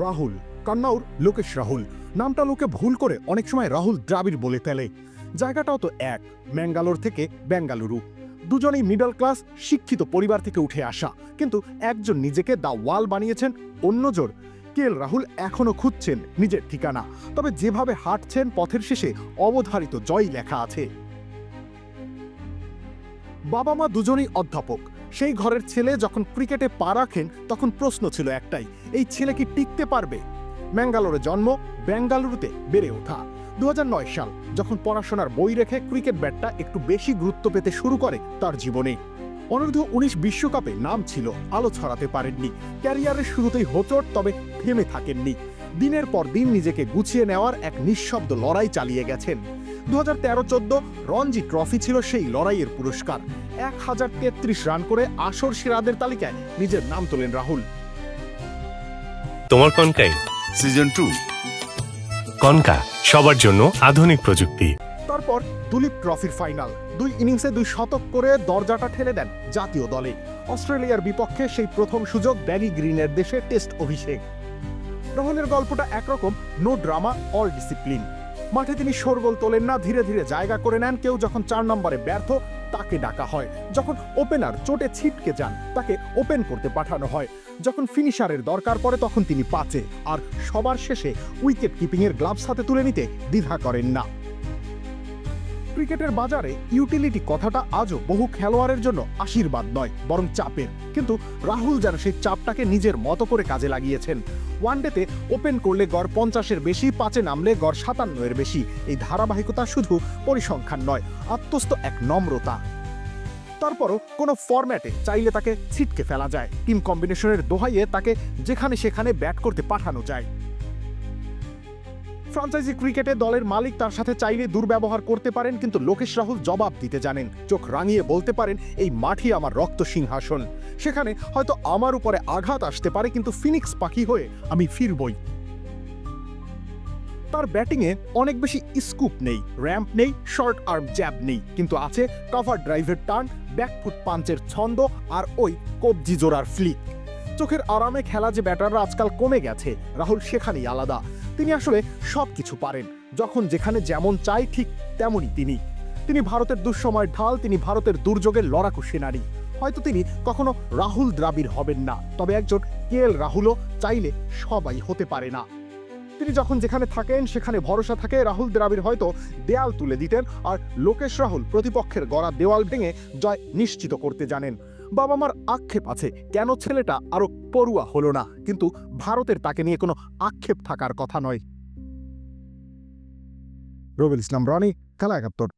রাহুল, কন্নৌর লোকেশ রাহুল। নামটা লোকে ভুল করে অনেক সময় রাহুল দ্রাবিড় বলে ফেলে। জায়গাটাও তো এক, ম্যাঙ্গালোর থেকে বেঙ্গালুরু। দুজনেই মিডল ক্লাস শিক্ষিত পরিবার থেকে উঠে আসা, কিন্তু একজন নিজেকে দা ওয়াল বানিয়েছেন, অন্যজন কেএল রাহুল এখনো খুঁজছেন নিজের ঠিকানা। তবে যেভাবে হাঁটছেন পথের শেষে অবধারিত জয় লেখা আছে। বাবা মা দুজনেই অধ্যাপক। সেই ঘরের ছেলে যখন ক্রিকেটে পা রাখেন তখন প্রশ্ন ছিল একটাই, এই ছেলে কি টিকতে পারবে? ম্যাঙ্গালোরে জন্ম, বেঙ্গালুরুতে বেড়ে ওঠা। 2009 সাল যখন পড়াশোনার বই রেখে ক্রিকেট ব্যাটটা একটু বেশি গুরুত্ব পেতে শুরু করে তার জীবনে। অনূর্ধ্ব 19 বিশ্বকাপে নাম ছিল, আলো ছড়াতে পারেননি। ক্যারিয়ারের শুরুতেই হোঁচট, তবে থেমে থাকেননি। দিনের পর দিন নিজেকে গুছিয়ে নেওয়ার এক নিঃশব্দ লড়াই চালিয়ে গেছেন। 2013-14 রঞ্জি ট্রফি ছিল সেই লড়াইয়ের পুরস্কার। 1033 রান করে আসর সেরাদের তালিকায় নিজের নাম তোলেন রাহুল। তোমার কনকাই সিজন 2 কনকা, সবার জন্য আধুনিক প্রযুক্তি। তারপর দুলীপ ট্রফির ফাইনাল, 2 ইনিংসে 2 শতক করে দরজাটা ঠেলে দেন জাতীয় দলে। অস্ট্রেলিয়ার বিপক্ষে সেই প্রথম সুযোগ, ব্যাগি গ্রিনের দেশে টেস্ট অভিষেক। রাহুলের গল্পটা একরকম, নো ড্রামা, অল ডিসিপ্লিন। মাঠে তিনি শোরগোল তোলেন না, ধীরে ধীরে জায়গা করে নেন। কেউ যখন 4 নম্বরে ব্যর্থ তাকে ডাকা হয়, যখন ওপেনার চোটে ছিটকে যান তাকে ওপেন করতে পাঠানো হয়, যখন ফিনিশারের দরকার পড়ে তখন তিনি পাচে, আর সবার শেষে উইকেট কিপিংয়ের গ্লাভস হাতে তুলে নিতে দ্বিধা করেন না। ক্রিকেটের বাজারে ইউটিলিটি কথাটা আজও বহু খেলোয়াড়ের জন্য আশীর্বাদ নয়, বরং চাপের। কিন্তু রাহুল যেন সেই চাপটাকে নিজের মতো করে কাজে লাগিয়েছেন। ওয়ানডেতে ওপেন করলে গড় 50-এর বেশি, পাঁচে নামলে গড় 57-এর বেশি। এই ধারাবাহিকতা শুধু পরিসংখ্যান নয়, আত্মস্থ এক নম্রতা। তারপরও কোনো ফরম্যাটে চাইলে তাকে ছিটকে ফেলা যায়, টিম কম্বিনেশনের দোহাইয়ে তাকে যেখানে সেখানে ব্যাট করতে পাঠানো যায়। ফ্রাঞ্চাইজি ক্রিকেটে দলের মালিক তার সাথে চাইলে দুর্ব্যবহার করতে পারেন, কিন্তু লোকেশ রাহুল জবাব দিতে জানেন। চোখ রাঙিয়ে বলতে পারেন, এই মাঠই আমার রক্ত সিংহাসন। সেখানে হয়তো আমার উপরে আঘাত আসতে পারে, কিন্তু ফিনিক্স পাখি হয়ে আমি ফিরবই। তার ব্যাটিংয়ে অনেক বেশি স্কুপ নেই, র্যাম্প নেই, শর্ট আর্ম জ্যাব নেই, কিন্তু আছে কভার ড্রাইভের টার্ন, ব্যাকফুট পাঞ্চের ছন্দ, আর ওই কবজি জোড়ার ফ্লিক। চোখের আরামে খেলা যে ব্যাটাররা আজকাল কমে গেছে, রাহুল সেখানেই আলাদা। তিনি আসলে সবকিছু পারেন, যখন যেখানে যেমন চাই ঠিক তেমনই তিনি ভারতের দুঃসময়ের ঢাল, তিনি ভারতের দুর্যোগের লড়াকু সেনানী। হয়তো তিনি কখনো রাহুল দ্রাবিড় হবেন না, তবে একজন কেএল রাহুলও চাইলে সবাই হতে পারে না। তিনি যখন যেখানে থাকেন সেখানে ভরসা থাকে। রাহুল দ্রাবিড় হয়তো দেয়াল তুলে দিতেন, আর লোকেশ রাহুল প্রতিপক্ষের গড়া দেওয়াল ভেঙে জয় নিশ্চিত করতে জানেন। বাবা মার আক্ষেপ আছে, কেন ছেলেটা আরো পড়ুয়া হলো না, কিন্তু ভারতের তাকে নিয়ে কোনো আক্ষেপ থাকার কথা নয়। রবিউল ইসলাম রনি, খেলা ৭১।